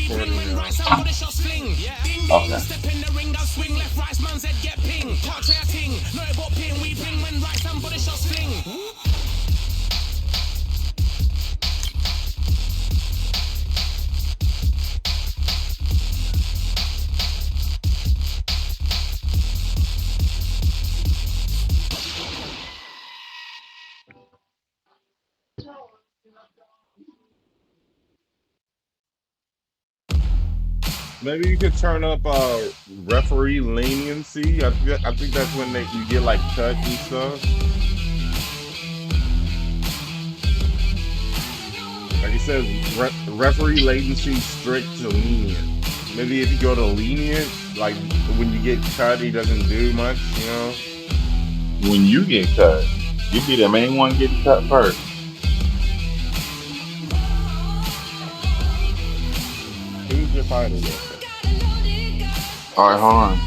recording now. Okay. Maybe you could turn up referee leniency. I think that's when you get like cut and stuff. Like it says, referee latency strict to lenient. Maybe if you go to lenient, like when you get cut, he doesn't do much. You know, When you get cut, you be the main one getting cut first. who's your fighter real quick? All right, hold on.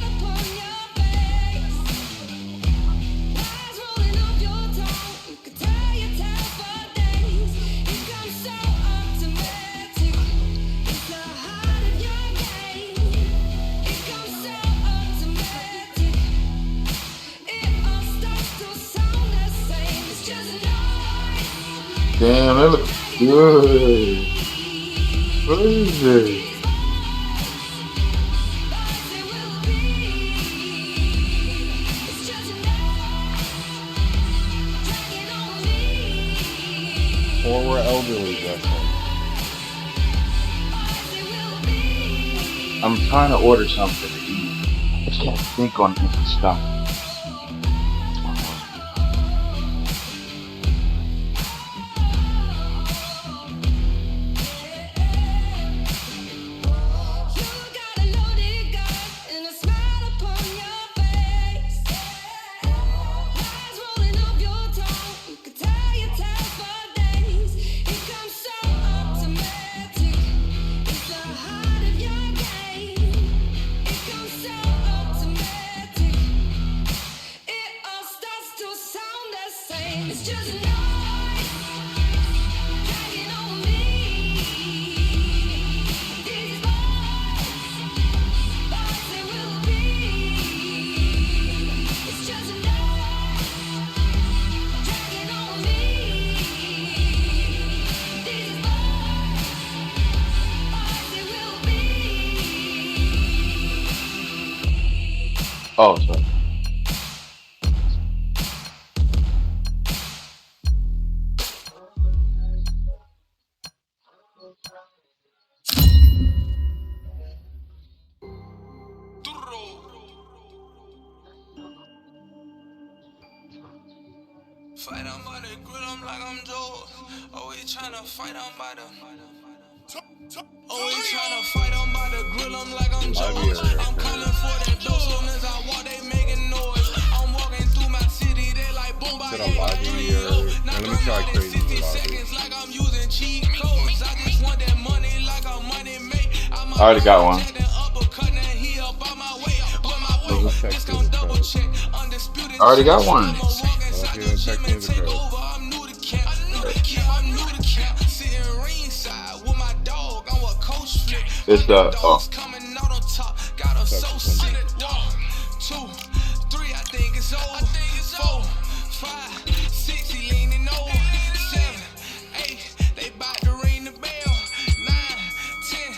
Damn, that looks good. What is it? Forward elderly wrestling. I'm trying to order something to eat. I just can't think on different stuff. Oh, sorry. Fight on by the grill, I'm like I'm Joe. Always tryna fight on by the. Always tryna fight on by the grill, I'm like I'm Joe. Live area. I'm coming for that dough, soon as I walk, they making noise. I'm walking through my city, they like boom by Is it a lobby or? Now let me try crazy lobby. seconds like I'm using cheat codes. I just want that money like a money make. I already got one. Let's check through the code. I already got one. Well, if you don't check through the code. It's the oh. Subsequent. 2, 3, I think it's over. 4, 5, 6, he leaning over. 7, 8, they bout to ring the bell. 9, 10,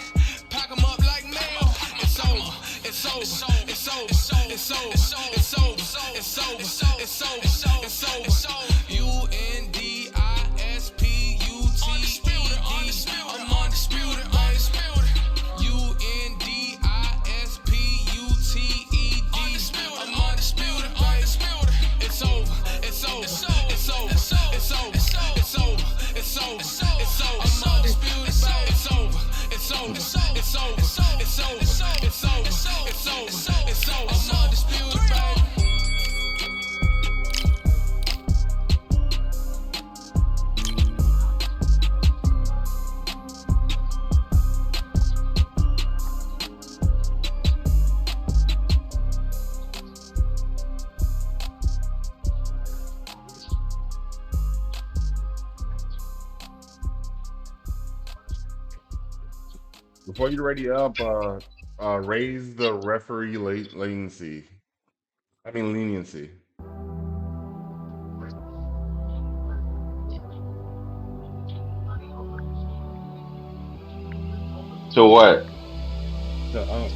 pack 'em up like mail. It's over, it's over, it's over, it's over, it's over, it's over, it's over, it's over, it's over. UNDISPUTED. I'm undisputed, undisputed. UNDISPUTED. I'm undisputed, undisputed. It's over, it's over, it's over, it's over, it's over, it's over, it's over. I'm undisputed, it's over, it's over, it's over, it's over, it's over, it's over, it's over. I'm undisputed, baby. Before you ready up, raise the referee latency. I mean leniency. So what? To up.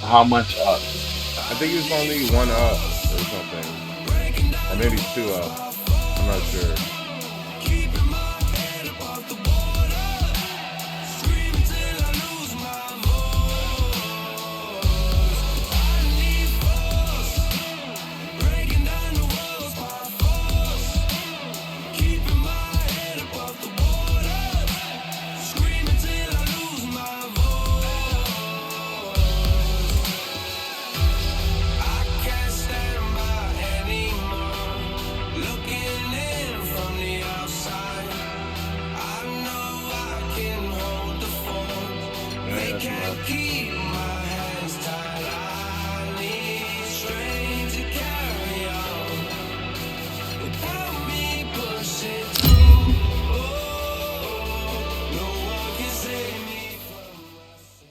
How much up? I think it's only one up or something, or maybe two up. I'm not sure. Yeah, that's enough. Keep my hands tied. I need strength to carry on without me pushing through. Oh, no one can save me from myself.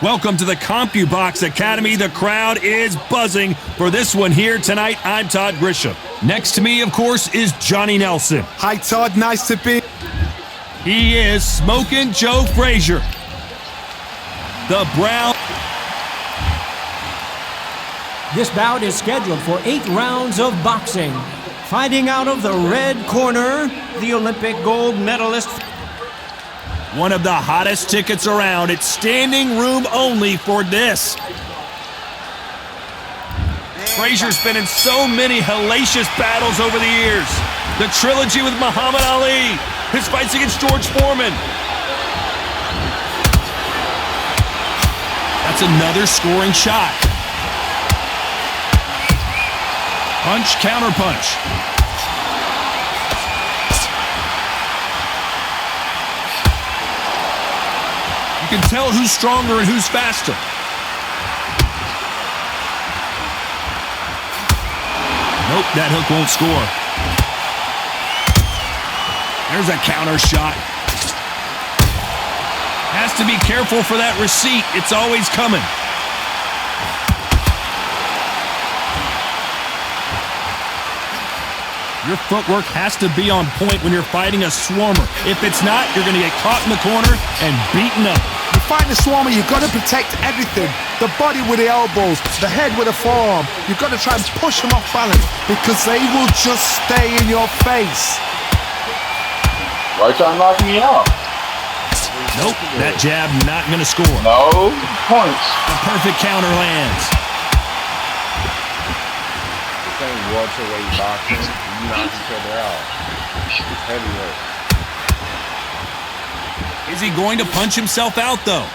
Welcome to the CompuBox Academy. The crowd is buzzing for this one here tonight. I'm Todd Grisham. Next to me, of course, is Johnny Nelson. Hi, Todd. Nice to be. He is Smokin' Joe Frazier. The Brown. This bout is scheduled for 8 rounds of boxing. Fighting out of the red corner, the Olympic gold medalist. One of the hottest tickets around. It's standing room only for this. Frazier's been in so many hellacious battles over the years. The trilogy with Muhammad Ali, his fights against George Foreman. That's another scoring shot. Punch, counter punch. You can tell who's stronger and who's faster. Nope, that hook won't score. There's a counter shot. Has to be careful for that receipt. It's always coming. Your footwork has to be on point when you're fighting a swarmer. If it's not, you're going to get caught in the corner and beaten up. You fight the swarmer, you've got to protect everything. The body with the elbows, the head with the forearm. You've got to try and push them off balance because they will just stay in your face. Why you trying to knock me out? Nope, that jab not going to score. No points. The perfect counter lands. This ain't welterweight boxing. You knock each other out. It's heavyweight. Is he going to punch himself out, though?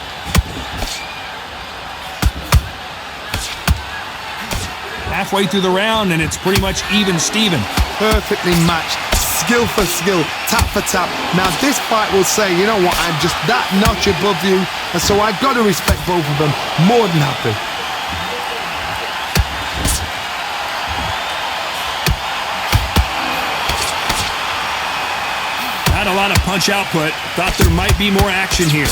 Halfway through the round, and it's pretty much even Steven. Perfectly matched. Skill for skill, tap for tap. Now this fight will say, you know what, I'm just that notch above you, and so I've got to respect both of them. More than happy. Not a lot of punch output. Thought there might be more action here.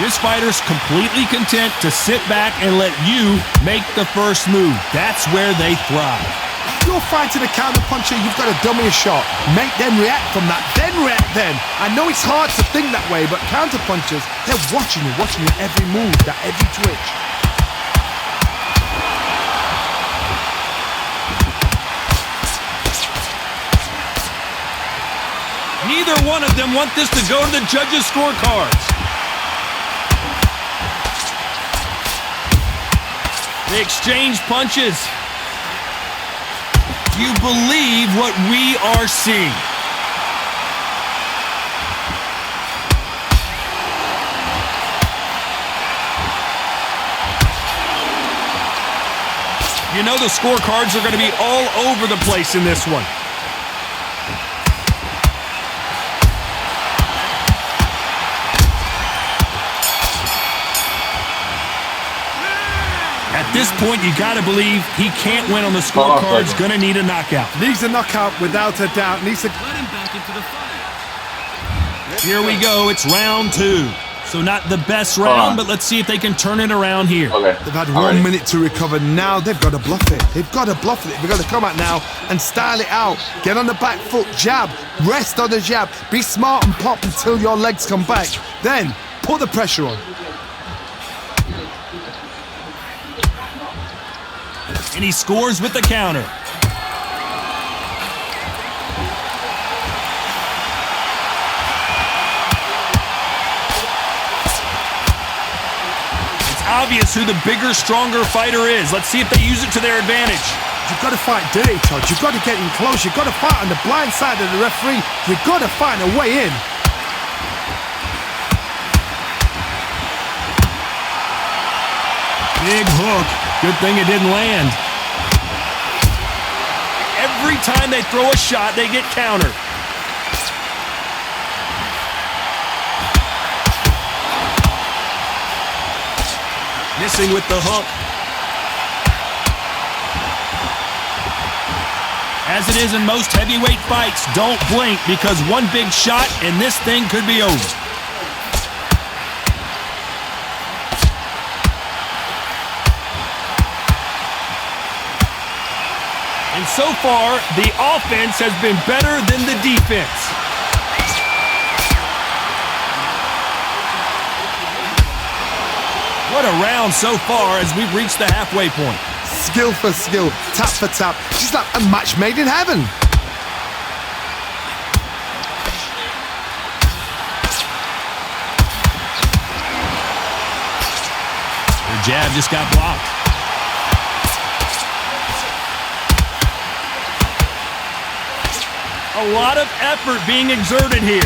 This fighter's completely content to sit back and let you make the first move. That's where they thrive. If you're fighting a counter puncher, you've got to dummy a shot. Make them react from that, then react then. I know it's hard to think that way, but counter punchers, they're watching you every move, that every twitch. Neither one of them want this to go to the judges' scorecards. They exchange punches. Do you believe what we are seeing? You know the scorecards are going to be all over the place in this one. this point, you got to believe he can't win on the scorecards. Going to need a knockout. Needs a knockout without a doubt. Needs to... Let him back into the fight. Here we go. It's round 2. So not the best round, but let's see if they can turn it around here. Okay. They've had 1 minute to recover. Now they've got to bluff it. They've got to bluff it. They've got to come out now and style it out. Get on the back foot, jab. Rest on the jab. Be smart and pop until your legs come back. Then put the pressure on. And he scores with the counter. Obvious who the bigger, stronger fighter is. Let's see if they use it to their advantage. You've got to fight dirty, Todd. You've got to get in close. You've got to fight on the blind side of the referee. You've got to find a way in. Big hook. Good thing it didn't land. Every time they throw a shot, they get countered. Missing with the hook. As it is in most heavyweight fights, don't blink because one big shot and this thing could be over. And so far, the offense has been better than the defense. What a round so far as we've reached the halfway point. Skill for skill, tap for tap. She's like a match made in heaven. Her jab just got blocked. A lot of effort being exerted here.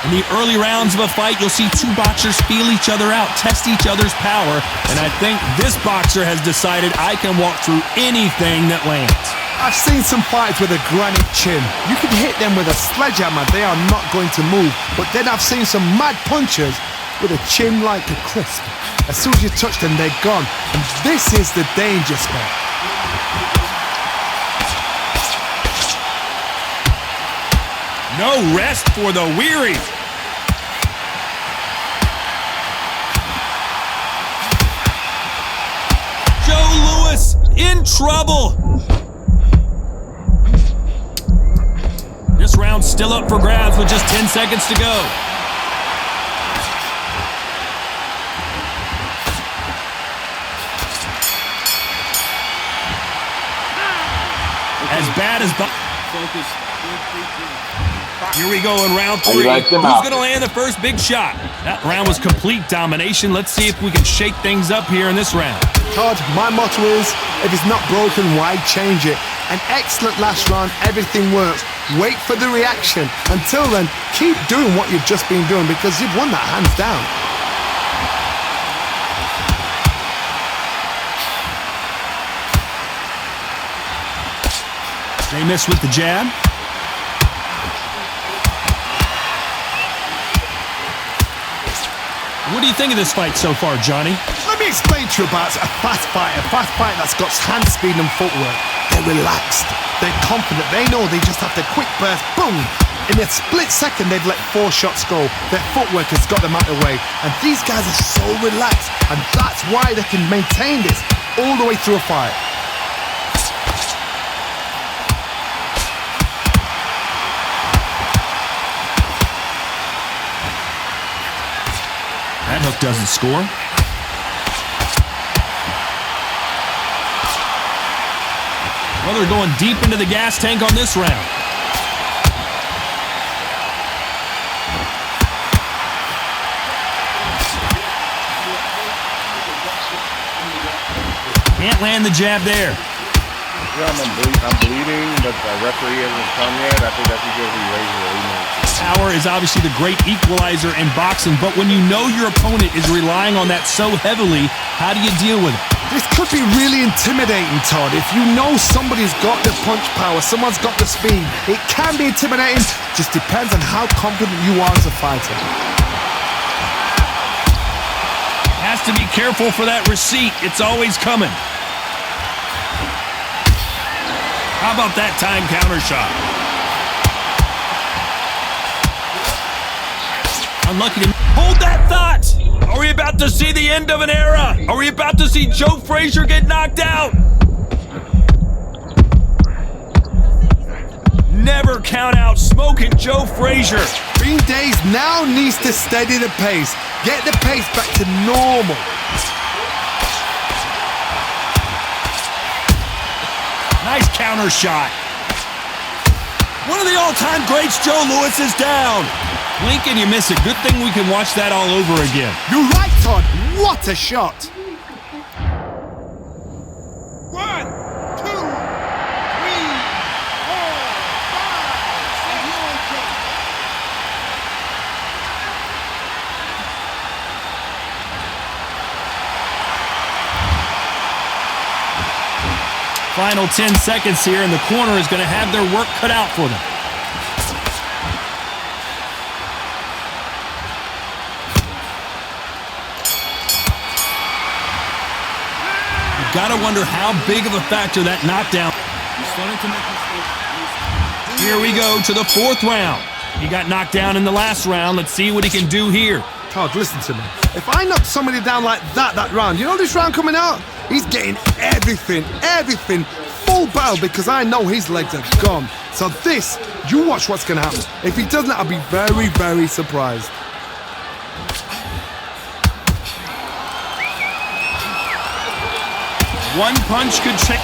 In the early rounds of a fight, you'll see two boxers feel each other out, test each other's power, and I think this boxer has decided I can walk through anything that lands. I've seen some fights with a granite chin. You can hit them with a sledgehammer, they are not going to move. But then I've seen some mad punchers with a chin like a crisp. As soon as you touch them, they're gone. And this is the danger spot. No rest for the weary. Joe Louis in trouble. This round's still up for grabs with just 10 seconds to go. As bad as... Focus. Here we go in round 3. Who's going to land the first big shot? That round was complete domination. Let's see if we can shake things up here in this round. Todd, my motto is, if it's not broken, why change it? An excellent last round, everything works. Wait for the reaction. Until then, keep doing what you've just been doing because you've won that hands down. They miss with the jab. What do you think of this fight so far, Johnny? Let me explain to you about a fast fight that's got hand speed and footwork. They're relaxed, they're confident, they know they just have the quick burst, boom! In a split second, they've let 4 shots go. Their footwork has got them out of the way. And these guys are so relaxed, and that's why they can maintain this all the way through a fight. That hook doesn't score. Well, they're going deep into the gas tank on this round. Can't land the jab there. Yeah, I'm bleeding, but the referee hasn't come yet. I think that's because he raised the Power is obviously the great equalizer in boxing, but when you know your opponent is relying on that so heavily, how do you deal with it? This could be really intimidating, Todd. If you know somebody's got the punch power, someone's got the speed, it can be intimidating. Just depends on how confident you are as a fighter. Has to be careful for that receipt. It's always coming. How about that time counter shot? Unlucky to hold that thought. Are we about to see the end of an era? Are we about to see Joe Frazier get knocked out? Never count out Smoking Joe Frazier. Green Days now needs to steady the pace. Get the pace back to normal. Nice counter shot. One of the all-time greats, Joe Louis, is down. Blink and you miss it. Good thing we can watch that all over again. You're right, Todd. What a shot. 1, 2, 3, 4, 5, 6, 7, 8. Final 10 seconds here, and the corner is going to have their work cut out for them. You got to wonder how big of a factor that knockdown. Here we go to the 4th round. He got knocked down in the last round. Let's see what he can do here. Todd, listen to me. If I knock somebody down like that round, you know this round coming out? He's getting everything, full battle because I know his legs are gone. So this, you watch what's going to happen. If he doesn't, I'll be very, very surprised. One punch could change.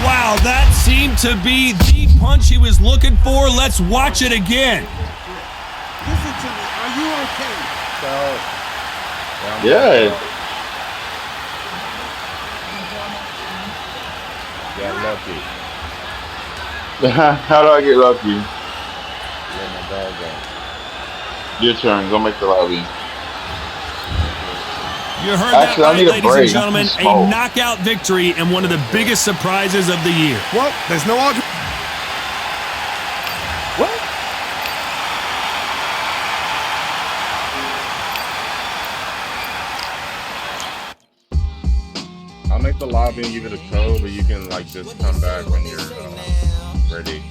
Wow, that seemed to be the punch he was looking for. Let's watch it again. Listen to me. Are you okay? Yeah. Got lucky. How do I get lucky? Let my dog go. Your turn. Go make the lobby. You heard Actually, I that need right, a ladies and break. gentlemen. I'm A smoked. knockout victory and one of the biggest surprises of the year. Well, there's no argument. What? I'll make the lobby and give it a code, but you can like just come back when you're ready.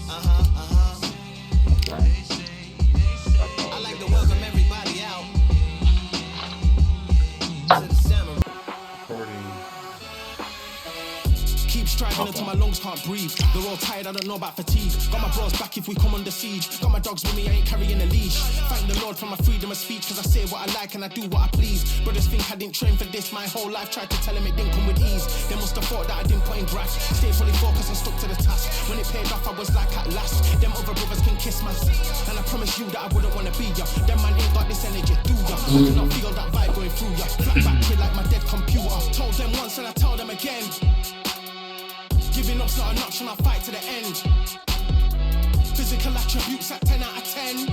I like to welcome everybody out to the summer. Recording. Keep striving until my lungs can't breathe. They're all tired, I don't know about fatigue. Got my bros back if we come under siege. Got my dogs with me, I ain't carrying a leash. Thank the Lord for my freedom of speech, cause I say what I like and I do what I please. Brothers think I didn't train for this my whole life. Tried to tell them it didn't come with ease. They must have thought that I didn't put in graft. Stayed fully focused and stuck to the task. When it paid off, I was like at last. Them other brothers can kiss my ass. And I promise you that I wouldn't wanna be ya. Them man ain't got this energy, do ya? I do not feel that vibe going through ya. Flat back kid like my dead computer. Told them once and I tell them again. Giving up's not an option, I'll fight to the end. Physical attributes at 10 out of 10.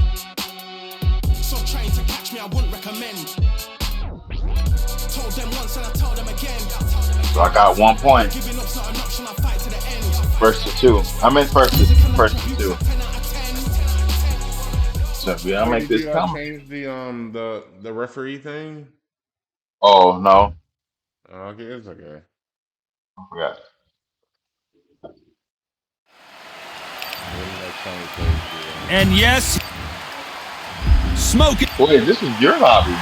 So trying to catch me, I wouldn't recommend. Told them once and I tell them again. So I got 1 point. Giving up's not an option, I'll fight to the end. First to 2. I'm in first to 2. So yeah, I'll make Did this you come. change the referee thing? Oh no, Okay, it's okay. I forgot. And yes, Smoking. Wait, this is your lobby.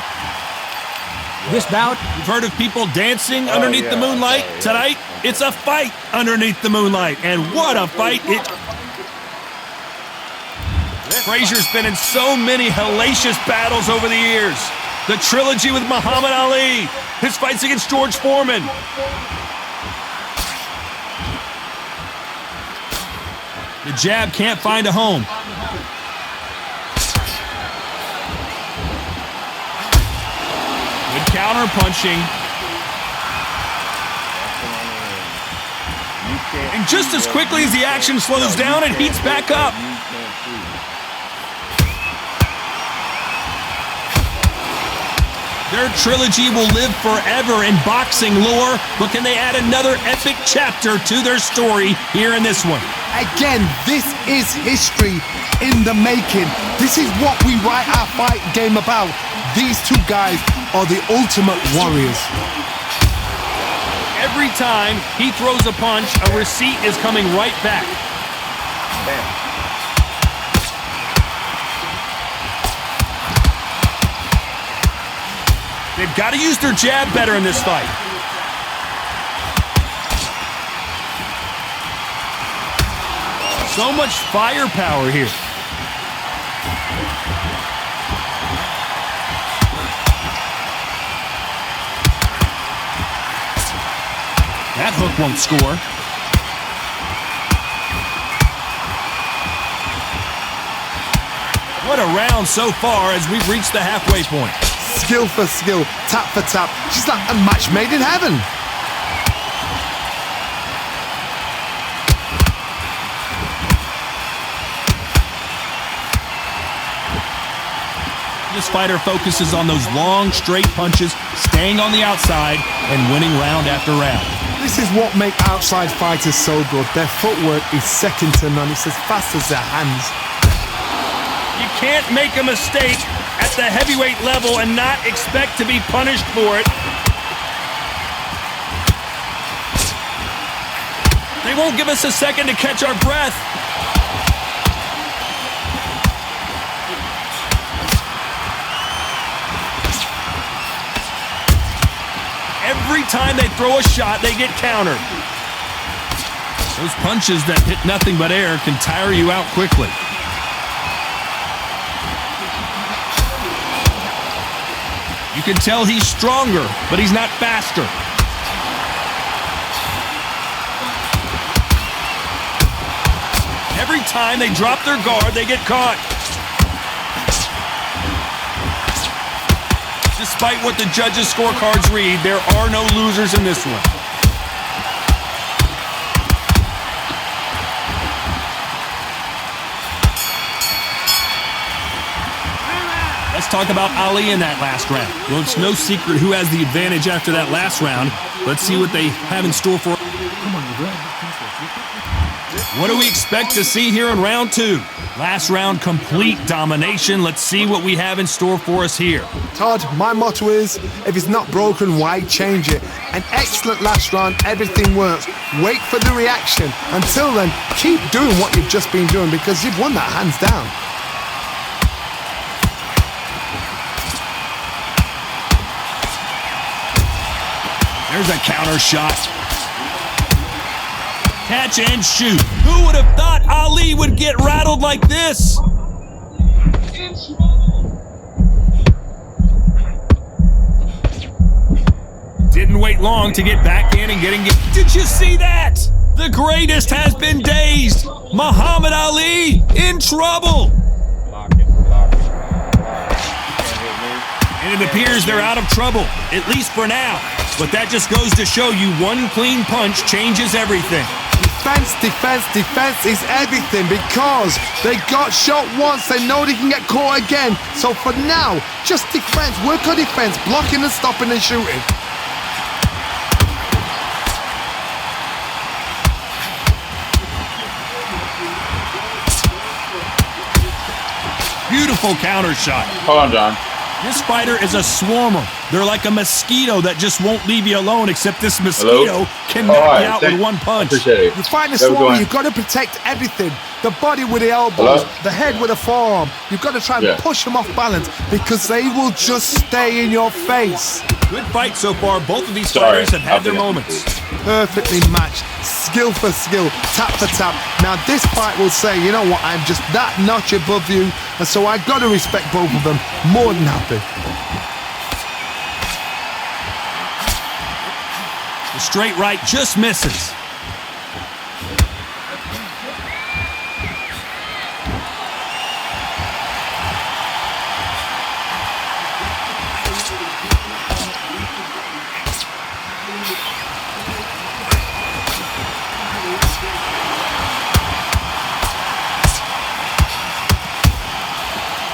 This bout You've heard of people dancing underneath the yeah, moonlight? okay, yeah. Tonight, it's a fight underneath the moonlight. And what a fight it... Frazier's been in so many hellacious battles over the years. The trilogy with Muhammad Ali, his fights against George Foreman. The jab can't find a home. Good counter punching. And just as quickly as the action slows down, it heats back up. Their trilogy will live forever in boxing lore, but can they add another epic chapter to their story here in this one? Again, this is history in the making. This is what we write our fight game about. These two guys are the ultimate warriors. Every time he throws a punch, a receipt is coming right back. They've got to use their jab better in this fight. So much firepower here. That hook won't score. What a round so far as we've reached the halfway point. Skill for skill, tap for tap. She's like a match made in heaven. This fighter focuses on those long, straight punches, staying on the outside, and winning round after round. This is what makes outside fighters so good. Their footwork is second to none. It's as fast as their hands. You can't make a mistake at the heavyweight level and not expect to be punished for it. They won't give us a second to catch our breath. Every time they throw a shot, they get countered. Those punches that hit nothing but air can tire you out quickly. You can tell he's stronger, but he's not faster. Every time they drop their guard, they get caught. Despite what the judges' scorecards read, there are no losers in this one. Let's talk about Ali in that last round. Well, it's no secret who has the advantage after that last round. Let's see what they have in store for. What do we expect to see here in round two? Last round, complete domination. Let's see what we have in store for us here. Todd, my motto is, if it's not broken, why change it? An excellent last round, everything works. Wait for the reaction. Until then, keep doing what you've just been doing because you've won that hands down. There's a counter shot. Catch and shoot. Who would have thought Ali would get rattled like this? Didn't wait long to get back in and getting it. Did you see that? The greatest has been dazed. Muhammad Ali in trouble. And it appears they're out of trouble, at least for now. But that just goes to show you one clean punch changes everything. Defense, defense, defense is everything because they got shot once, they know they can get caught again. So for now, just defense, work on defense, blocking and stopping and shooting. Beautiful counter shot. Hold on, John. This fighter is a swarmer. They're like a mosquito that just won't leave you alone, except this mosquito can knock you out with one punch. Appreciate it. You find a There we swarmer, go. you've got to protect everything. The body with the elbows, the head with the forearm. You've got to try and push them off balance because they will just stay in your face. Good fight so far. Both of these fighters have had their moments. Perfectly matched, skill for skill, tap for tap. Now this fight will say, you know what, I'm just that notch above you, and so I got to respect both of them more than happy. The straight right just misses.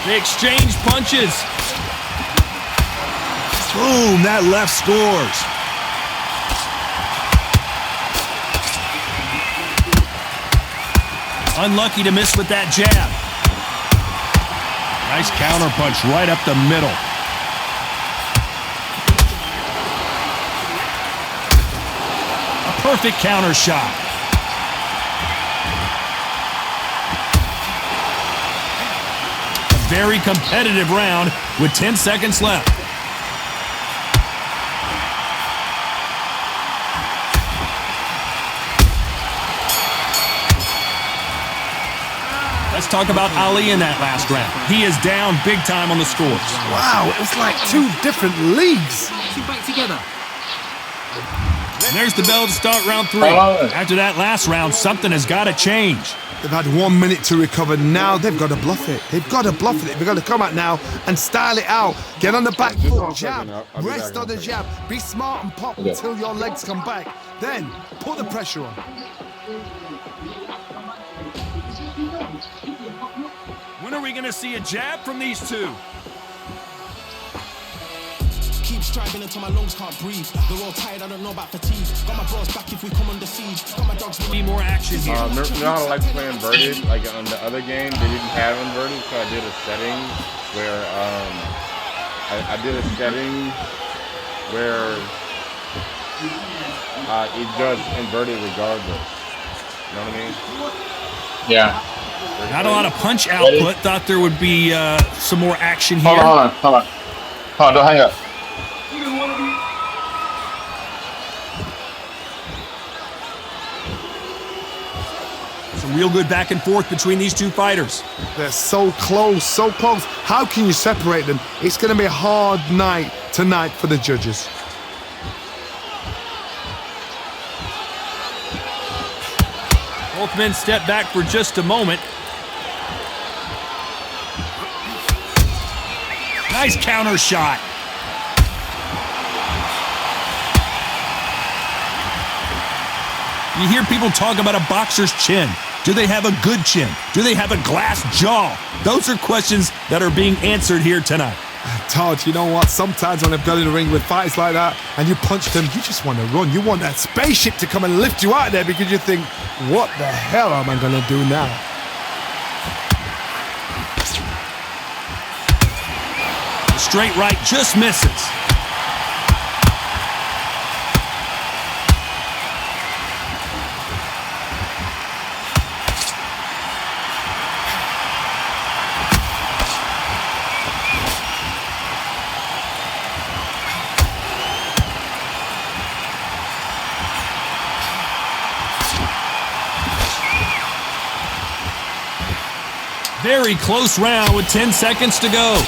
They exchange punches. Boom, that left scores. Unlucky to miss with that jab. Nice counter punch right up the middle. A perfect counter shot. A very competitive round with 10 seconds left. Let's talk about Ali in that last round. He is down big time on the scores. Wow, it's like two different leagues. Back together. And there's the bell to start round 3. After that last round, something has got to change. They've had 1 minute to recover. Now they've got to bluff it. They've got to bluff it. They've got to come out now and style it out. Get on the back foot, jab. Rest on the jab. Be smart and pop until your legs come back. Then put the pressure on. When are we going to see a jab from these two? Keep striving until my lungs can't breathe. They're all tired, I don't know about fatigue. Got my bros back if we come under siege. Got my dogs. Need more action here. You know how I like to play inverted? Like on the other game, they didn't have inverted, so I did a setting where I did a setting where it does inverted regardless. You know what I mean? Yeah. Not a lot of punch output. Thought there would be some more action here. Hold on, don't hang up. Some real good back and forth between these two fighters. They're so close, so close. How can you separate them? It's going to be a hard night tonight for the judges. Both men step back for just a moment. Nice counter shot. You hear people talk about a boxer's chin. Do they have a good chin? Do they have a glass jaw? Those are questions that are being answered here tonight. Todd, you know what? Sometimes when I've got in the ring with fights like that and you punch them, you just want to run. You want that spaceship to come and lift you out of there because you think, what the hell am I going to do now? The straight right just misses. Very close round with 10 seconds to go.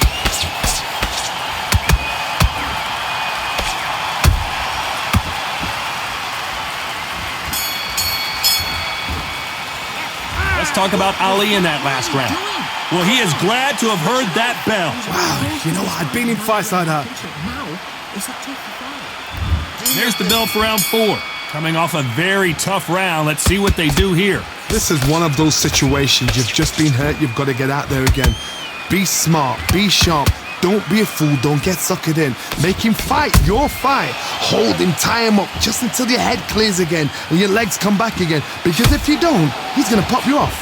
Let's talk about Ali in that last round. Well, he is glad to have heard that bell. Wow, you know what? I've been in fights like that. There's the bell for round 4. Coming off a very tough round. Let's see what they do here. This is one of those situations. You've just been hurt. You've got to get out there again. Be smart. Be sharp. Don't be a fool. Don't get suckered in. Make him fight your fight. Hold him. Tie him up just until your head clears again and your legs come back again. Because if you don't, he's going to pop you off.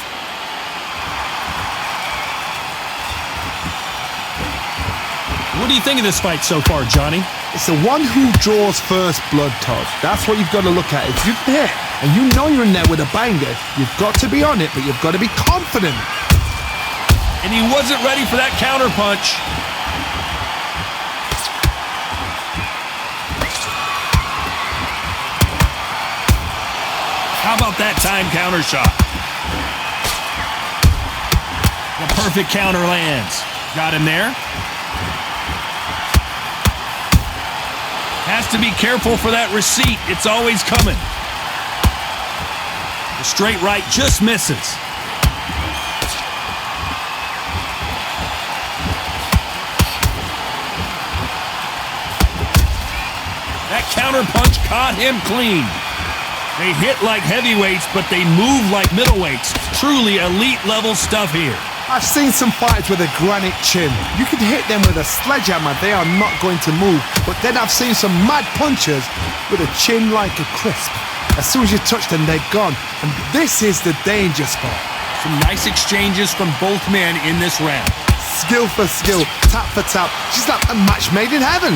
What do you think of this fight so far, Johnny? It's the one who draws first blood, Todd. That's what you've got to look at. If you're hit and you know you're in there with a banger, you've got to be on it, but you've got to be confident. And he wasn't ready for that counter punch. How about that time counter shot? The perfect counter lands. Got him there. Has to be careful for that receipt. It's always coming. The straight right just misses. That counter punch caught him clean. They hit like heavyweights, but they move like middleweights. Truly elite level stuff here. I've seen some fights with a granite chin. You can hit them with a sledgehammer, they are not going to move. But then I've seen some mad punchers with a chin like a crisp. As soon as you touch them, they're gone. And this is the danger spot. Some nice exchanges from both men in this round. Skill for skill, tap for tap. Just like a match made in heaven.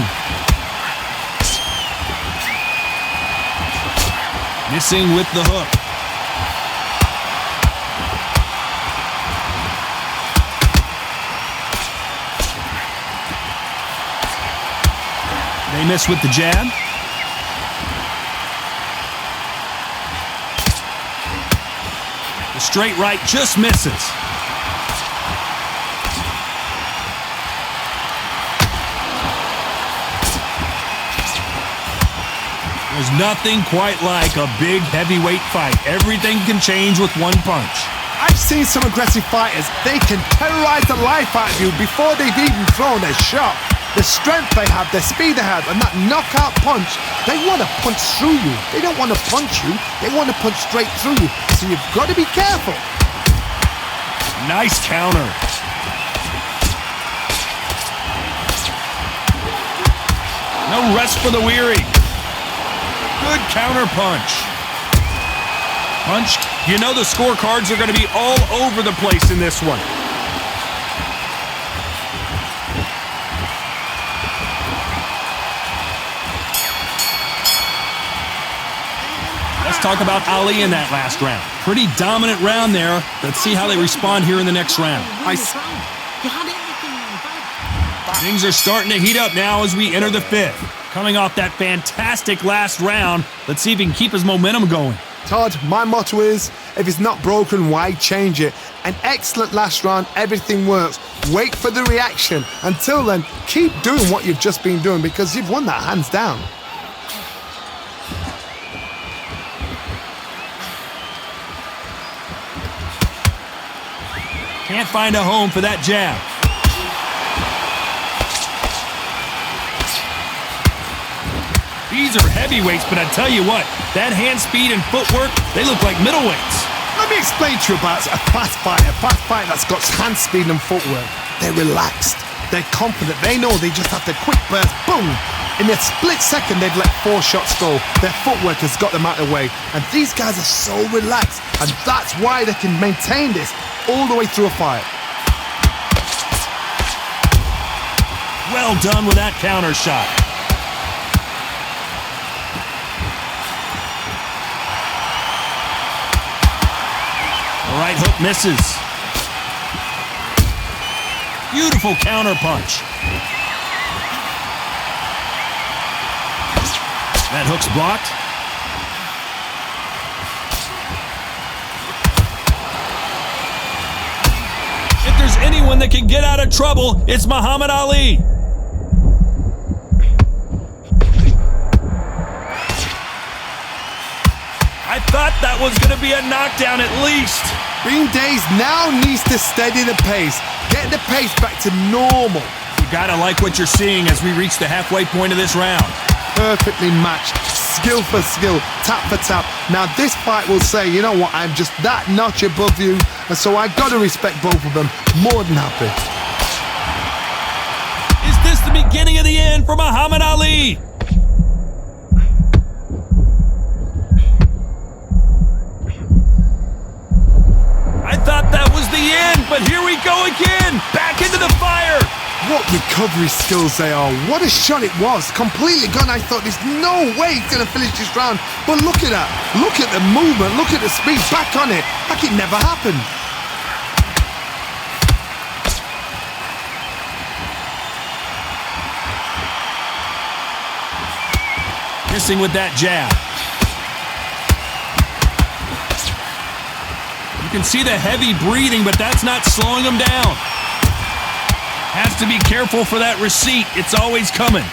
Missing with the hook. They miss with the jab. The straight right just misses. There's nothing quite like a big heavyweight fight. Everything can change with one punch. I've seen some aggressive fighters. They can terrorize the life out of you before they've even thrown a shot. The strength they have, the speed they have, and that knockout punch, they want to punch through you. They don't want to punch you, they want to punch straight through you. So you've got to be careful. Nice counter. No rest for the weary. Good counter punch. Punch. You know the scorecards are going to be all over the place in this one. Let's talk about Ali in that last round. Pretty dominant round there. Let's see how they respond here in the next round. Things are starting to heat up now as we enter the fifth. Coming off that fantastic last round, let's see if he can keep his momentum going. Todd, my motto is, if it's not broken, why change it? An excellent last round, everything works. Wait for the reaction. Until then, keep doing what you've just been doing because you've won that hands down. Can't find a home for that jab. These are heavyweights, but I tell you what, that hand speed and footwork, they look like middleweights. Let me explain to you about a fast fighter that's got hand speed and footwork. They're relaxed, they're confident, they know they just have to quick burst, boom! In a split second, they've let 4 shots go. Their footwork has got them out of the way. And these guys are so relaxed, and that's why they can maintain this all the way through a fight. Well done with that counter shot. The right hook misses. Beautiful counter punch. That hook's blocked. If there's anyone that can get out of trouble, it's Muhammad Ali. I thought that was going to be a knockdown at least. Bean Days now needs to steady the pace. Get the pace back to normal. You gotta like what you're seeing as we reach the halfway point of this round. Perfectly matched, skill for skill, tap for tap. Now this fight will say, you know what, I'm just that notch above you, and so I gotta respect both of them. More than happy. Is this the beginning of the end for Muhammad Ali? I thought that was the end, but here we go again, back into the fire. What recovery skills they are. What a shot it was. Completely gone. I thought there's no way he's going to finish this round. But look at that. Look at the movement. Look at the speed. Back on it. Like it never happened. Missing with that jab. You can see the heavy breathing, but that's not slowing him down. Has to be careful for that receipt. It's always coming.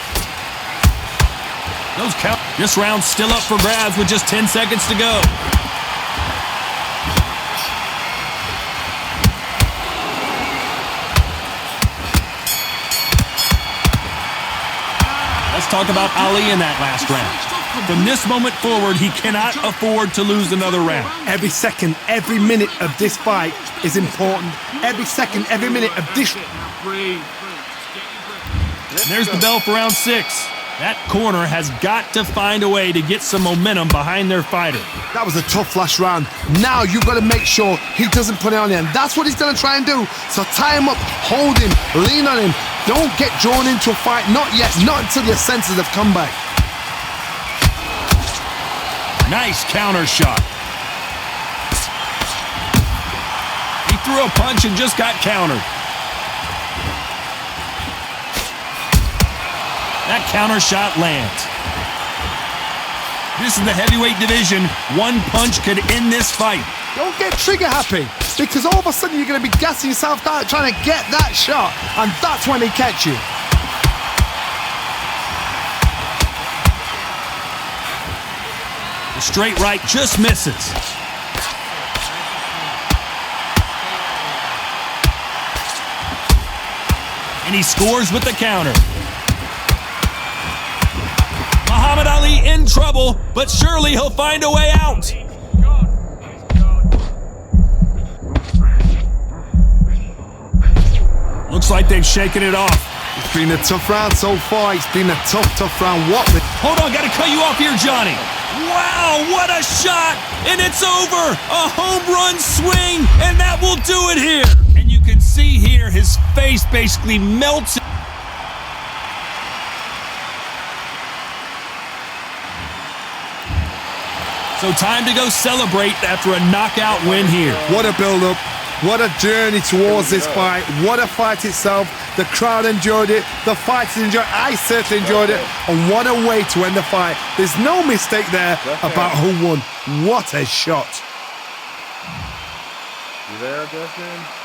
Those count. This round's still up for grabs with just 10 seconds to go. Let's talk about Ali in that last round. From this moment forward, he cannot afford to lose another round. Every second, every minute of this fight is important. Every second, every minute of this. And there's the bell for round 6. That corner has got to find a way to get some momentum behind their fighter. That was a tough last round. Now you've got to make sure he doesn't put it on him. That's what he's going to try and do. So tie him up, hold him, lean on him. Don't get drawn into a fight. Not yet. Not until your senses have come back. Nice counter shot. He threw a punch and just got countered. That counter shot lands. This is the heavyweight division. One punch could end this fight. Don't get trigger happy, because all of a sudden you're going to be gassing yourself down trying to get that shot, and that's when he catch you. The straight right just misses. And he scores with the counter. Muhammad Ali in trouble, but surely he'll find a way out. Looks like they've shaken it off. It's been a tough round so far. It's been a tough round. Hold on, gotta cut you off here, Johnny. Wow, what a shot! And it's over! A home run swing, and that will do it here. And you can see here his face basically melts. So time to go celebrate after a knockout win here. What a build-up. What a journey towards this fight. What a fight itself. The crowd enjoyed it. The fighters enjoyed it. I certainly enjoyed it. And what a way to end the fight. There's no mistake there about who won. What a shot. You there, Justin?